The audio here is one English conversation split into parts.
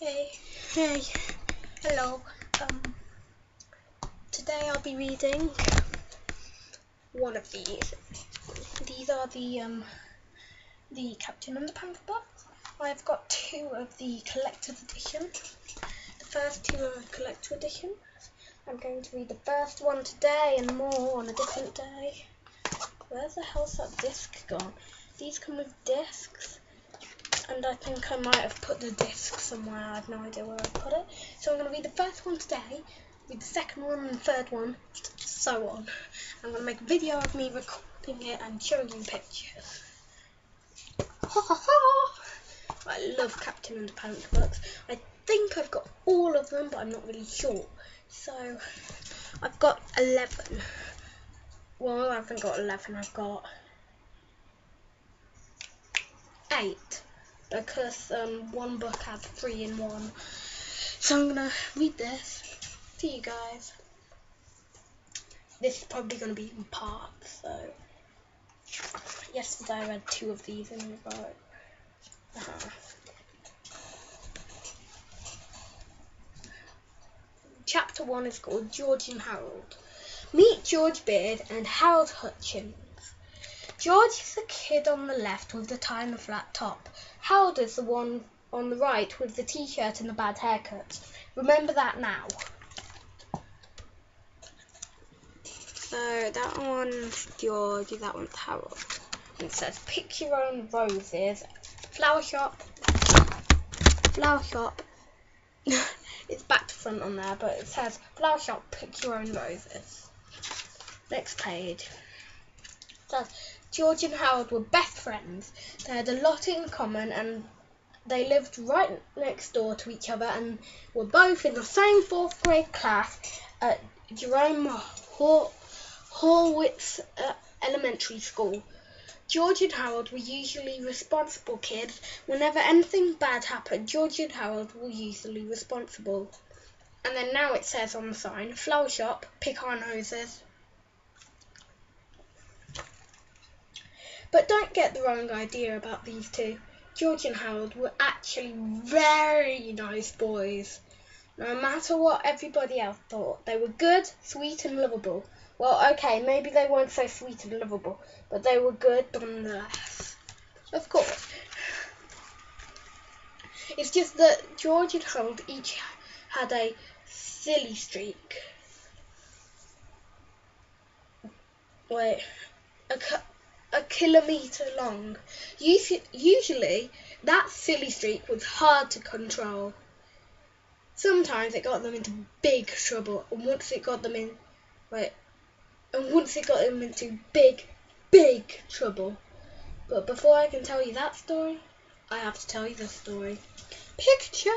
Hey, hey, hello. Today I'll be reading one of these. These are the Captain Underpants books. I've got two of the collector's edition. The first two are collector edition. I'm going to read the first one today and more on a different day. Where the hell's that disc gone? These come with discs. And I think I might have put the disc somewhere. I have no idea where I put it. So I'm going to read the first one today, read the second one and the third one, so on. I'm going to make a video of me recording it and showing you pictures. Ha ha ha! I love Captain Underpants books. I think I've got all of them, but I'm not really sure. So I've got 11. Well, I haven't got 11. I've got 8. Because one book had 3 in one. So I'm going to read this to you guys. This is probably going to be in parts. So yesterday I read 2 of these in a row. Chapter 1 is called George and Harold. Meet George Beard and Harold Hutchins. George is the kid on the left with the tie and the flat top. Harold is the one on the right with the t-shirt and the bad haircut. Remember that now. So that one's George, that one's Harold. And it says, pick your own roses. Flower shop. Flower shop. It's back to front on there, but it says, flower shop, pick your own roses. Next page. It says, George and Harold were best friends. They had a lot in common and they lived right next door to each other and were both in the same 4th grade class at Jerome Horwitz Elementary School. George and Harold were usually responsible kids. Whenever anything bad happened, George and Harold were usually responsible. And then now it says on the sign, flower shop, pick our noses. But don't get the wrong idea about these two. George and Harold were actually very nice boys. No matter what everybody else thought, they were good, sweet and lovable. Well, okay, maybe they weren't so sweet and lovable, but they were good nonetheless. Of course. It's just that George and Harold each had a silly streak. Wait, a kilometre long. Usually, that silly streak was hard to control. Sometimes it got them into big trouble, and once it got them into big trouble. But before I can tell you that story, I have to tell you this story. Picture.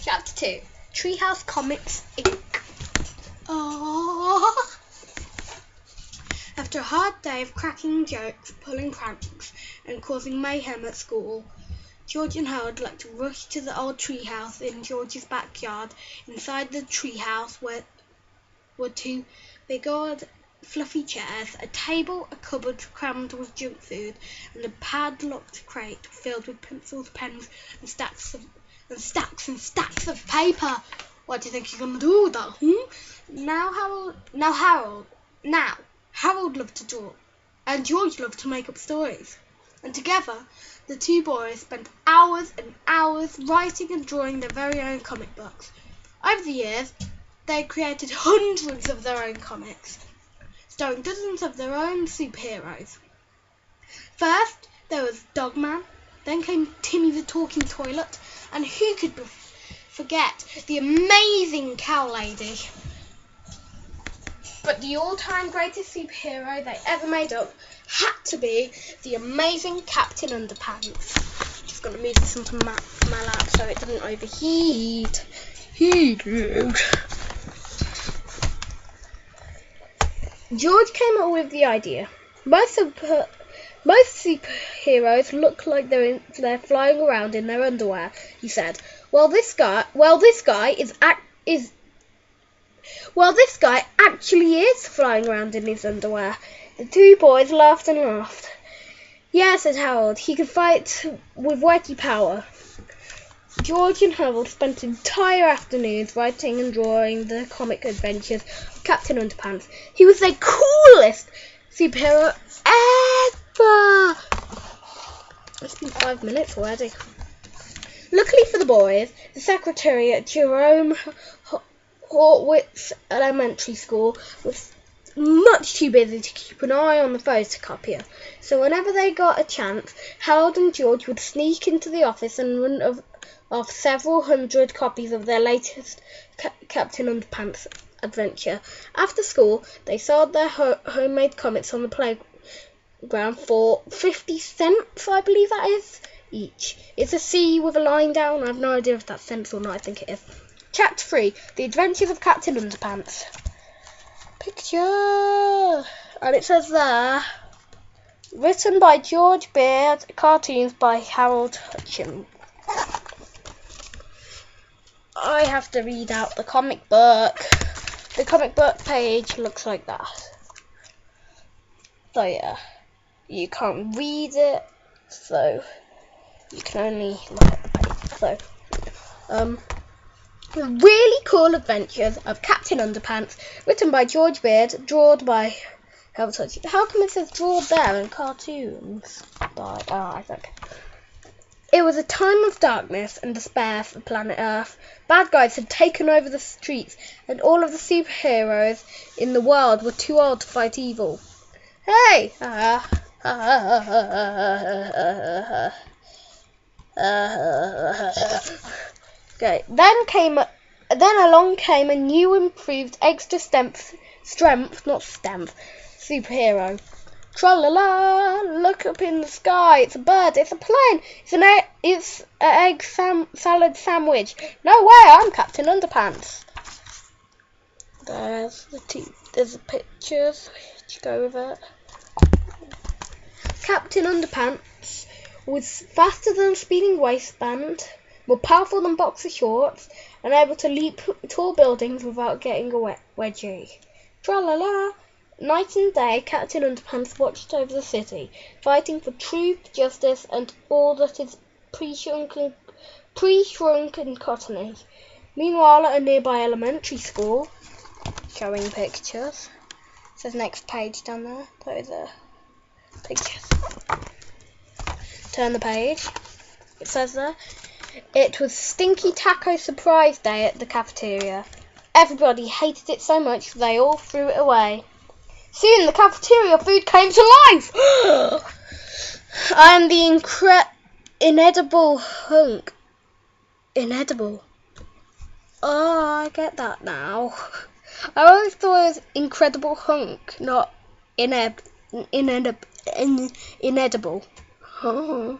Chapter 2. Treehouse Comics Inc. Oh. After a hard day of cracking jokes, pulling pranks, and causing mayhem at school, George and Harold like to rush to the old treehouse in George's backyard. Inside the treehouse were 2 big old fluffy chairs, a table, a cupboard crammed with junk food, and a padlocked crate filled with pencils, pens, and stacks of paper. What do you think you're going to do with that, Harold loved to draw, and George loved to make up stories. And together, the 2 boys spent hours and hours writing and drawing their very own comic books. Over the years, they created hundreds of their own comics, starring dozens of their own superheroes. First, there was Dogman, then came Timmy the Talking Toilet, and who could forget the amazing Cow Lady? But the all-time greatest superhero they ever made up had to be the amazing Captain Underpants. Just going to move this onto my lap so it doesn't overheat. George came up with the idea. Most superheroes look like they're flying around in their underwear, he said. Well, this guy actually is flying around in his underwear. The 2 boys laughed and laughed. Yeah, said Harold. He could fight with wacky power. George and Harold spent entire afternoons writing and drawing the comic adventures of Captain Underpants. He was the coolest superhero ever. It's been 5 minutes already. Luckily for the boys, the secretary at Jerome Horwitz Elementary School was much too busy to keep an eye on the photocopier. So whenever they got a chance, Harold and George would sneak into the office and run off several hundred copies of their latest Captain Underpants adventure. After school, they sold their homemade comics on the playground for 50 cents, I believe that is, each. It's a C with a line down. I have no idea if that's cents or not. I think it is. Chapter 3, The Adventures of Captain Underpants. Picture. And it says there, written by George Beard, cartoons by Harold Hutchins. I have to read out the comic book. The comic book page looks like that. So yeah, you can't read it, so you can only look at the page. So, The Really Cool Adventures of Captain Underpants, written by George Beard, drawn by Harold Hutchins. How come it says drawn there in cartoons? I think. It was a time of darkness and despair for planet Earth. Bad guys had taken over the streets, and all of the superheroes in the world were too old to fight evil. Hey! Okay. Then along came a new, improved, extra strength, not strength, superhero. Tra-la-la! Look up in the sky. It's a bird. It's a plane. It's an egg salad sandwich. No way! I'm Captain Underpants. There's the pictures. Let's go with it. Captain Underpants was faster than a speeding waistband, more powerful than boxer shorts, and able to leap tall buildings without getting a wedgie. Tra-la-la! Night and day, Captain Underpants watched over the city, fighting for truth, justice, and all that is pre-shrunken cottony. Meanwhile, at a nearby elementary school, showing pictures. It says next page down there. Those are pictures. Turn the page. It says there, it was Stinky Taco Surprise Day at the cafeteria. Everybody hated it so much they all threw it away. Soon the cafeteria food came to life. I am the inedible hunk. Inedible. Oh, I get that now. I always thought it was incredible hunk, not inedible. Oh.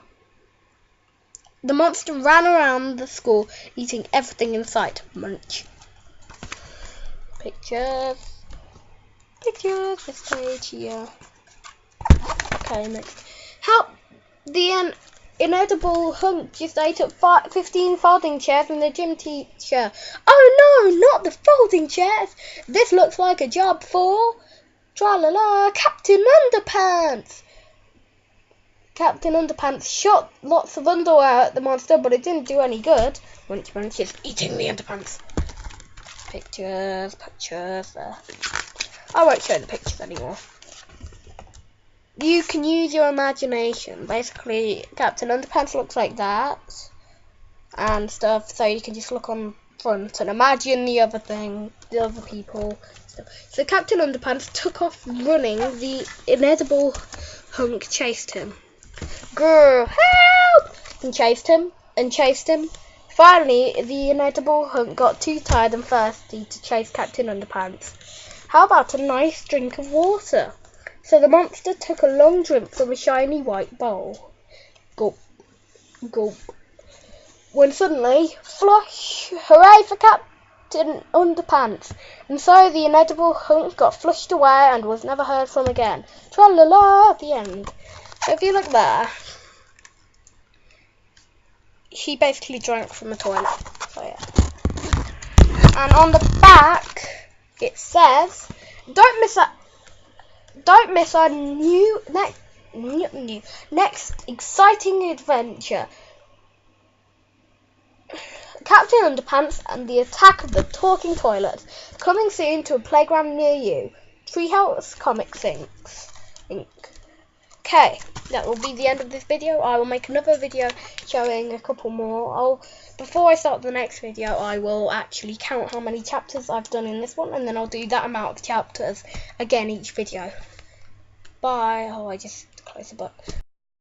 The monster ran around the school, eating everything in sight. Munch. Pictures. This page here. Okay, next. Help! The inedible hunk just ate up 15 folding chairs and the gym teacher. Oh no, not the folding chairs! This looks like a job for tra-la-la, Captain Underpants! Captain Underpants shot lots of underwear at the monster, but it didn't do any good. Munch is eating the underpants. Pictures there. I won't show the pictures anymore. You can use your imagination. Basically, Captain Underpants looks like that and stuff, so you can just look on front and imagine the other people. So Captain Underpants took off running. The inedible hunk chased him. Grr, help! And chased him. Finally, the inedible hunk got too tired and thirsty to chase Captain Underpants. How about a nice drink of water? So the monster took a long drink from a shiny white bowl. Gulp, gulp. When suddenly, flush! Hooray for Captain Underpants! And so the inedible hunk got flushed away and was never heard from again. Tra-la-la at the end. So if you look there, he basically drank from the toilet. So yeah. And on the back, it says, don't miss our Next exciting adventure. Captain Underpants and the Attack of the Talking Toilet. Coming soon to a playground near you. Treehouse Comics Inc. Okay, that will be the end of this video. I will make another video showing a couple more. Before I start the next video, I will actually count how many chapters I've done in this one, and then I'll do that amount of chapters again each video. Bye. Oh, I just closed the book.